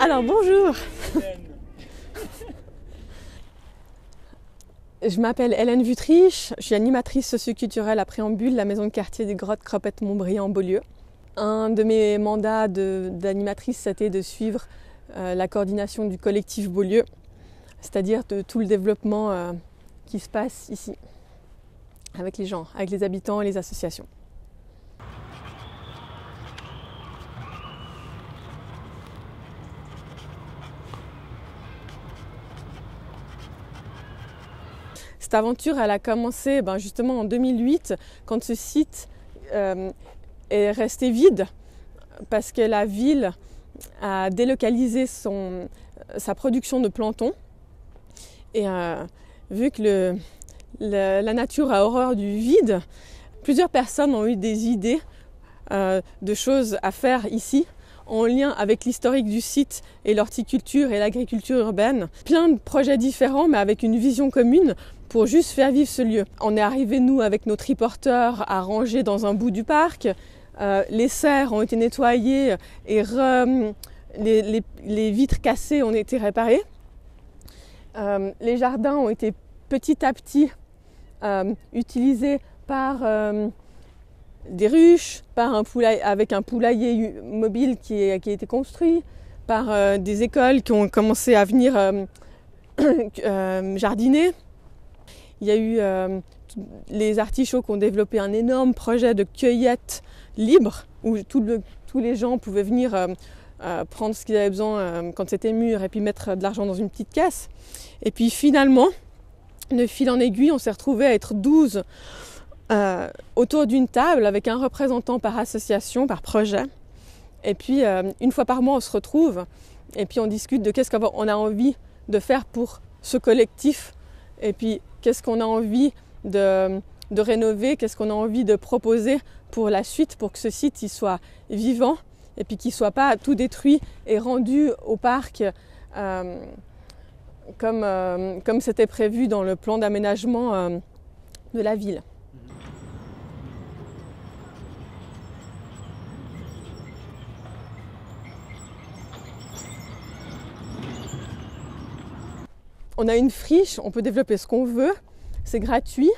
Alors bonjour. Je m'appelle Hélène Vutriche, je suis animatrice socioculturelle à Préambule, la maison de quartier des Grottes Croppette-Montbriand-Beaulieu. Un de mes mandats d'animatrice, c'était de suivre la coordination du collectif Beaulieu, c'est-à-dire de tout le développement qui se passe ici, avec les gens, avec les habitants et les associations. Cette aventure, elle a commencé justement en 2008, quand ce site est resté vide, parce que la ville a délocalisé sa production de plancton. Et vu que la nature a horreur du vide, plusieurs personnes ont eu des idées de choses à faire ici, en lien avec l'historique du site et l'horticulture et l'agriculture urbaine. Plein de projets différents, mais avec une vision commune pour juste faire vivre ce lieu. On est arrivé, nous, avec nos triporteurs, à ranger dans un bout du parc. Les serres ont été nettoyées et les vitres cassées ont été réparées. Les jardins ont été petit à petit utilisés par des ruches, avec un poulailler mobile qui a été construit, par des écoles qui ont commencé à venir jardiner. Il y a eu les artichauts qui ont développé un énorme projet de cueillette libre où tous les gens pouvaient venir prendre ce qu'ils avaient besoin quand c'était mûr et puis mettre de l'argent dans une petite caisse. Et puis finalement, de fil en aiguille, on s'est retrouvés à être 12 autour d'une table avec un représentant par association, par projet. Et puis une fois par mois, on se retrouve et puis on discute de qu'est-ce qu'on a envie de faire pour ce collectif. Et puis qu'est-ce qu'on a envie de rénover, qu'est-ce qu'on a envie de proposer pour la suite, pour que ce site il soit vivant et puis qu'il ne soit pas tout détruit et rendu au parc comme c'était prévu dans le plan d'aménagement de la ville. On a une friche, on peut développer ce qu'on veut, c'est gratuit.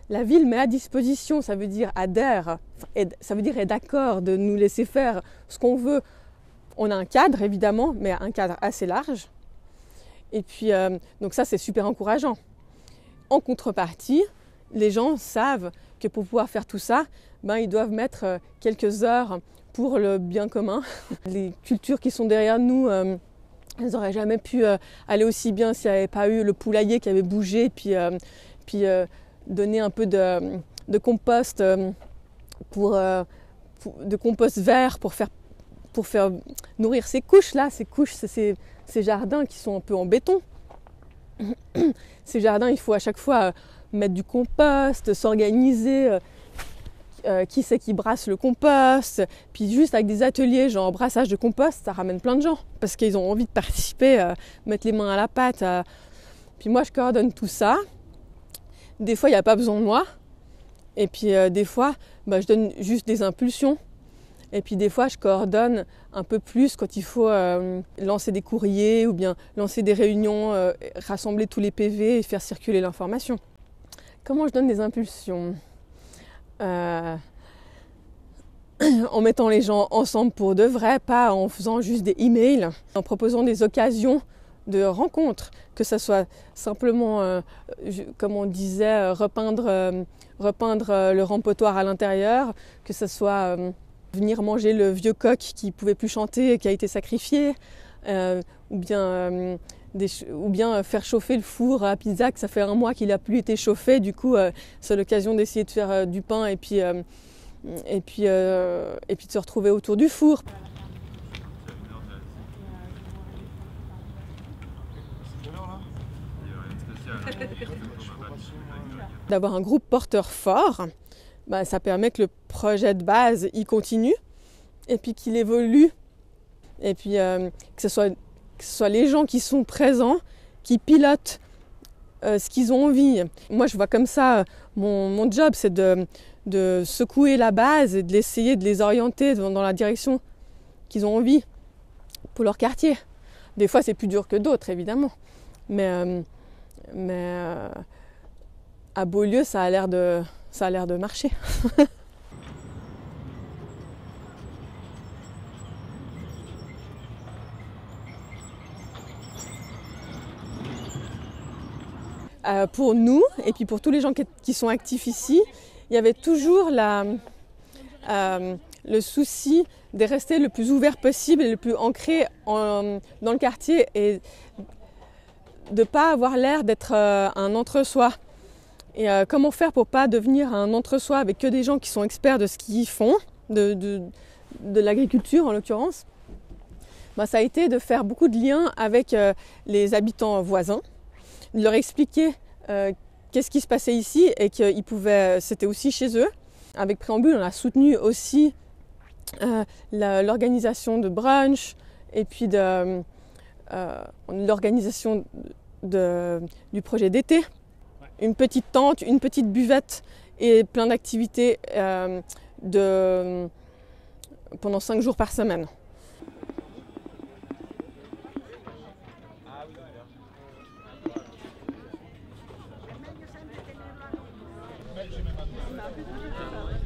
La ville met à disposition, ça veut dire est d'accord de nous laisser faire ce qu'on veut. On a un cadre évidemment, mais un cadre assez large. Et puis, donc ça c'est super encourageant. En contrepartie, les gens savent que pour pouvoir faire tout ça, ils doivent mettre quelques heures pour le bien commun. Les cultures qui sont derrière nous, elles n'auraient jamais pu aller aussi bien s'il n'y avait pas eu le poulailler qui avait bougé, puis donner un peu de compost de compost vert pour faire nourrir ces couches là, ces jardins qui sont un peu en béton. Ces jardins, il faut à chaque fois mettre du compost, s'organiser. Qui c'est qui brasse le compost, puis juste avec des ateliers genre brassage de compost, ça ramène plein de gens parce qu'ils ont envie de participer, mettre les mains à la pâte. Puis moi je coordonne tout ça. Des fois il n'y a pas besoin de moi, et puis des fois je donne juste des impulsions, et puis des fois je coordonne un peu plus quand il faut lancer des courriers ou bien lancer des réunions, rassembler tous les PV et faire circuler l'information. Comment je donne des impulsions ? En mettant les gens ensemble pour de vrai, pas en faisant juste des emails, en proposant des occasions de rencontres, que ce soit simplement, comme on disait, repeindre le rempotoir à l'intérieur, que ce soit venir manger le vieux coq qui ne pouvait plus chanter et qui a été sacrifié, ou bien faire chauffer le four à pizza, que ça fait 1 mois qu'il n'a plus été chauffé, du coup c'est l'occasion d'essayer de faire du pain et puis de se retrouver autour du four. D'avoir un groupe porteur fort, ça permet que le projet de base il continue et puis qu'il évolue, et puis que ce soit les gens qui sont présents, qui pilotent ce qu'ils ont envie. Moi, je vois comme ça, mon job, c'est de secouer la base et de l'essayer de les orienter dans la direction qu'ils ont envie pour leur quartier. Des fois, c'est plus dur que d'autres, évidemment. Mais à Beaulieu, ça a l'air de marcher. Pour nous, et puis pour tous les gens qui sont actifs ici, il y avait toujours le souci de rester le plus ouvert possible et le plus ancré dans le quartier et de ne pas avoir l'air d'être un entre-soi. Et comment faire pour ne pas devenir un entre-soi avec que des gens qui sont experts de ce qu'ils font, de l'agriculture en l'occurrence. Ça a été de faire beaucoup de liens avec les habitants voisins, de leur expliquer qu'est-ce qui se passait ici et qu'ils pouvaient, c'était aussi chez eux. Avec Préambule, on a soutenu aussi l'organisation de brunch et puis l'organisation du projet d'été. Une petite tente, une petite buvette et plein d'activités pendant 5 jours par semaine.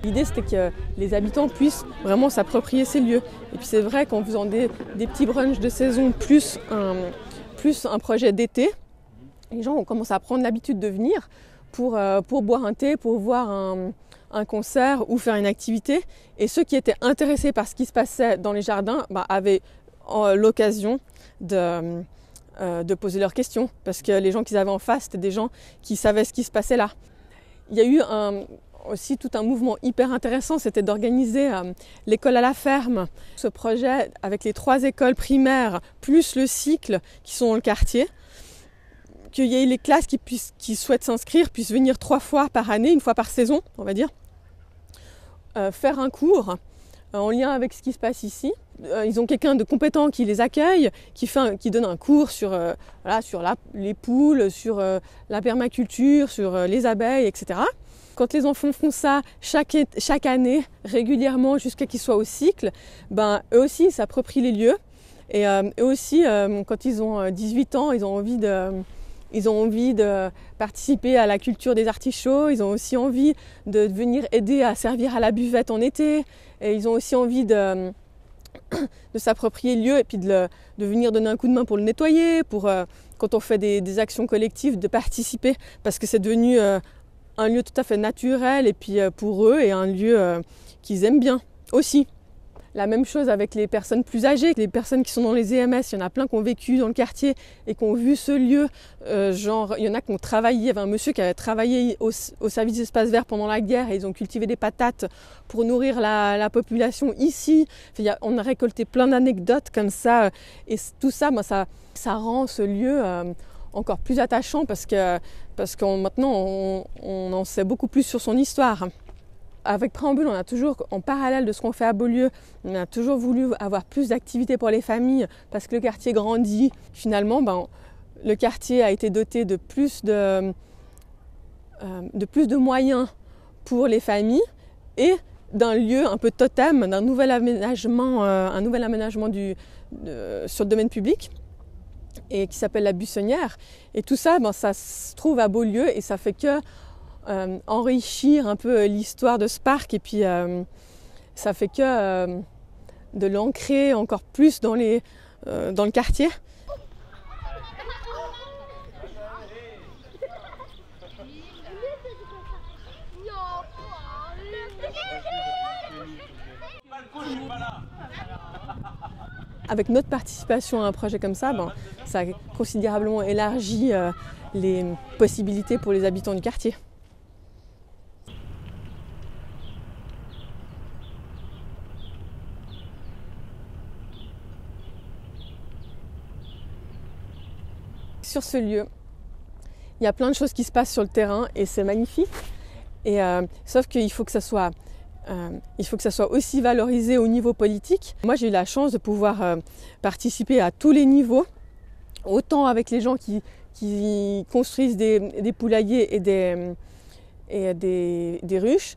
L'idée, c'était que les habitants puissent vraiment s'approprier ces lieux. Et puis c'est vrai qu'en faisant des petits brunchs de saison plus un projet d'été, les gens ont commencé à prendre l'habitude de venir pour boire un thé, pour voir un concert ou faire une activité. Et ceux qui étaient intéressés par ce qui se passait dans les jardins avaient l'occasion de poser leurs questions. Parce que les gens qu'ils avaient en face, c'était des gens qui savaient ce qui se passait là. Il y a eu aussi tout un mouvement hyper intéressant, c'était d'organiser l'école à la ferme. Ce projet avec les 3 écoles primaires plus le cycle qui sont dans le quartier, qu'il y ait les classes qui souhaitent s'inscrire puissent venir 3 fois par année, 1 fois par saison, on va dire, faire un cours en lien avec ce qui se passe ici. Ils ont quelqu'un de compétent qui les accueille, qui donne un cours sur les poules, sur la permaculture, sur les abeilles, etc. Quand les enfants font ça chaque année, régulièrement, jusqu'à qu'ils soient au cycle, eux aussi s'approprient les lieux. Et eux aussi, quand ils ont 18 ans, ils ont envie de participer à la culture des artichauts. Ils ont aussi envie de venir aider à servir à la buvette en été. Et ils ont aussi envie de s'approprier le lieu et puis de venir donner un coup de main pour le nettoyer, pour quand on fait des actions collectives, de participer, parce que c'est devenu un lieu tout à fait naturel et puis pour eux et un lieu qu'ils aiment bien aussi. La même chose avec les personnes plus âgées, les personnes qui sont dans les EMS, il y en a plein qui ont vécu dans le quartier et qui ont vu ce lieu. Il y en a qui ont travaillé, il y avait un monsieur qui avait travaillé au service d'espace vert pendant la guerre et ils ont cultivé des patates pour nourrir la population ici. On a récolté plein d'anecdotes comme ça et tout ça, ça rend ce lieu encore plus attachant parce que maintenant on en sait beaucoup plus sur son histoire. Avec Préambule, on a toujours, en parallèle de ce qu'on fait à Beaulieu, on a toujours voulu avoir plus d'activités pour les familles parce que le quartier grandit. Finalement, le quartier a été doté de plus de moyens pour les familles et d'un lieu un peu totem, d'un nouvel aménagement, sur le domaine public et qui s'appelle la Buissonnière. Et tout ça, ça se trouve à Beaulieu et ça fait que enrichir un peu l'histoire de ce parc et puis ça fait que de l'ancrer encore plus dans le quartier. Avec notre participation à un projet comme ça, ça a considérablement élargi les possibilités pour les habitants du quartier. Sur ce lieu, il y a plein de choses qui se passent sur le terrain et c'est magnifique. Sauf qu'il faut que ça soit aussi valorisé au niveau politique. Moi, j'ai eu la chance de pouvoir participer à tous les niveaux, autant avec les gens qui construisent des poulaillers et des ruches,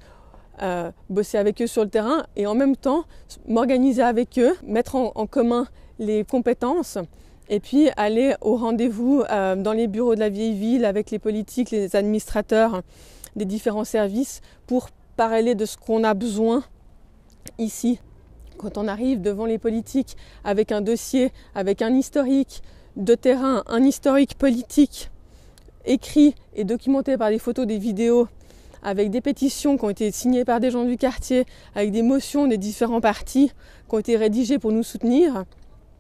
bosser avec eux sur le terrain et en même temps m'organiser avec eux, mettre en commun les compétences et puis aller au rendez-vous dans les bureaux de la vieille ville avec les politiques, les administrateurs des différents services pour parler de ce qu'on a besoin ici. Quand on arrive devant les politiques avec un dossier, avec un historique de terrain, un historique politique écrit et documenté par des photos, des vidéos, avec des pétitions qui ont été signées par des gens du quartier, avec des motions des différents partis qui ont été rédigées pour nous soutenir,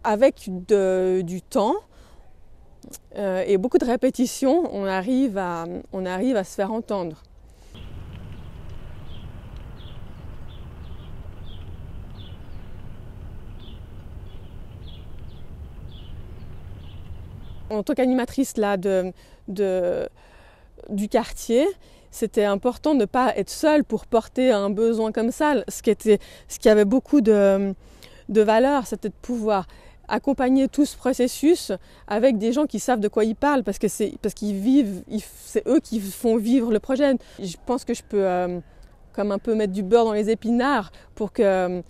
avec du temps et beaucoup de répétitions, on arrive à se faire entendre. En tant qu'animatrice là, du quartier, c'était important de ne pas être seule pour porter un besoin comme ça. Ce qui avait beaucoup de valeur, c'était de pouvoir accompagner tout ce processus avec des gens qui savent de quoi ils parlent parce qu'ils vivent, c'est eux qui font vivre le projet. Je pense que je peux comme un peu mettre du beurre dans les épinards pour que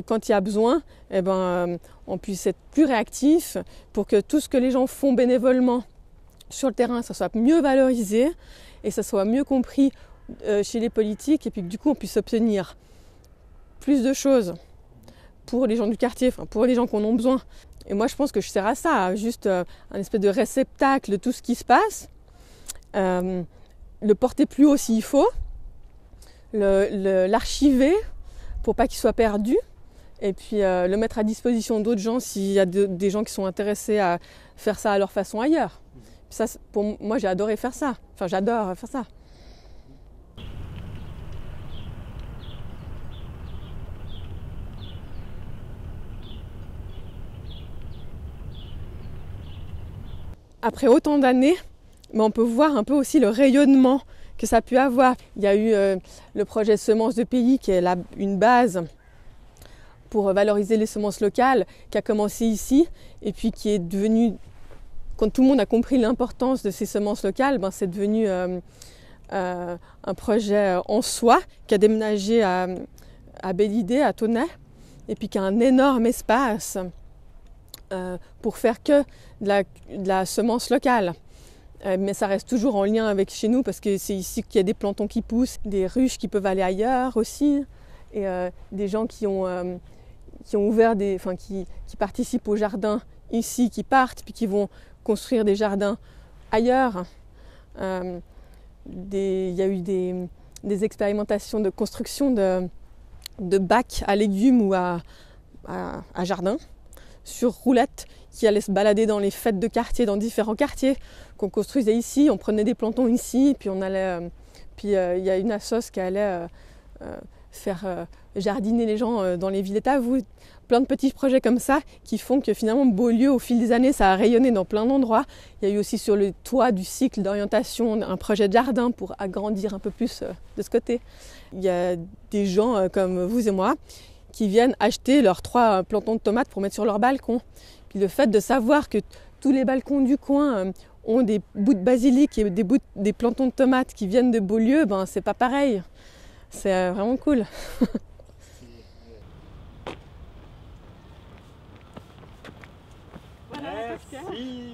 quand il y a besoin, on puisse être plus réactif, pour que tout ce que les gens font bénévolement sur le terrain, ça soit mieux valorisé et ça soit mieux compris chez les politiques, et puis que du coup on puisse obtenir plus de choses pour les gens du quartier, enfin pour les gens qui en ont besoin. Et moi je pense que je sers à ça, juste un espèce de réceptacle de tout ce qui se passe, le porter plus haut s'il faut, l'archiver pour pas qu'il soit perdu, et puis le mettre à disposition d'autres gens s'il y a des gens qui sont intéressés à faire ça à leur façon ailleurs. Ça, pour moi, j'ai adoré faire ça. Enfin, j'adore faire ça. Après autant d'années, on peut voir un peu aussi le rayonnement que ça a pu avoir. Il y a eu le projet Semences de Pays, qui est une base pour valoriser les semences locales, qui a commencé ici, et puis qui est devenu, quand tout le monde a compris l'importance de ces semences locales, c'est devenu un projet en soi, qui a déménagé à Belle-Idée, à Tonnet, et puis qui a un énorme espace pour faire que de la semence locale. Mais ça reste toujours en lien avec chez nous, parce que c'est ici qu'il y a des plantons qui poussent, des ruches qui peuvent aller ailleurs aussi, et des gens qui ont ouvert qui participent au jardin ici, qui partent, puis qui vont construire des jardins ailleurs. Il y a eu des expérimentations de construction de bacs à légumes ou à jardin sur roulettes, qui allaient se balader dans les fêtes de quartier, dans différents quartiers qu'on construisait ici. On prenait des plantons ici, puis on allait. Puis il y a une assoce qui allait faire jardiner les gens dans les villes-états. Plein de petits projets comme ça qui font que finalement Beaulieu, au fil des années, ça a rayonné dans plein d'endroits. Il y a eu aussi sur le toit du cycle d'orientation un projet de jardin pour agrandir un peu plus de ce côté. Il y a des gens comme vous et moi qui viennent acheter leurs 3 plantons de tomates pour mettre sur leur balcon. Puis le fait de savoir que tous les balcons du coin ont des bouts de basilic et des plantons de tomates qui viennent de Beaulieu, c'est pas pareil. C'est vraiment cool. Voilà,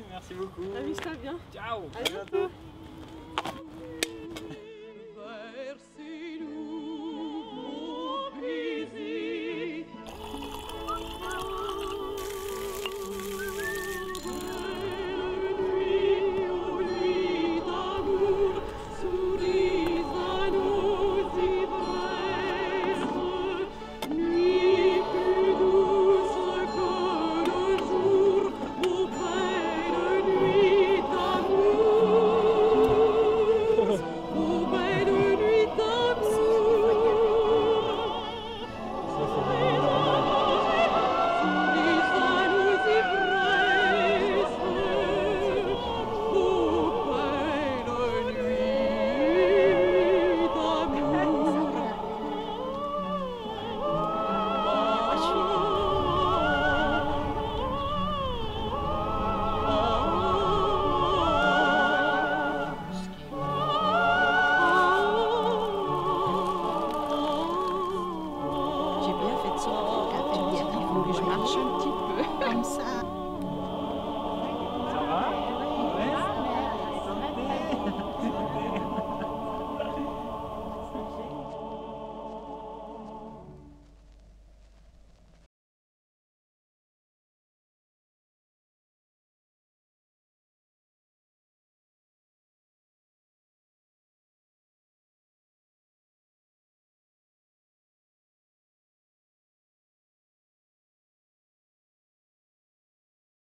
merci beaucoup. Amuse-toi bien. Ciao. À bientôt.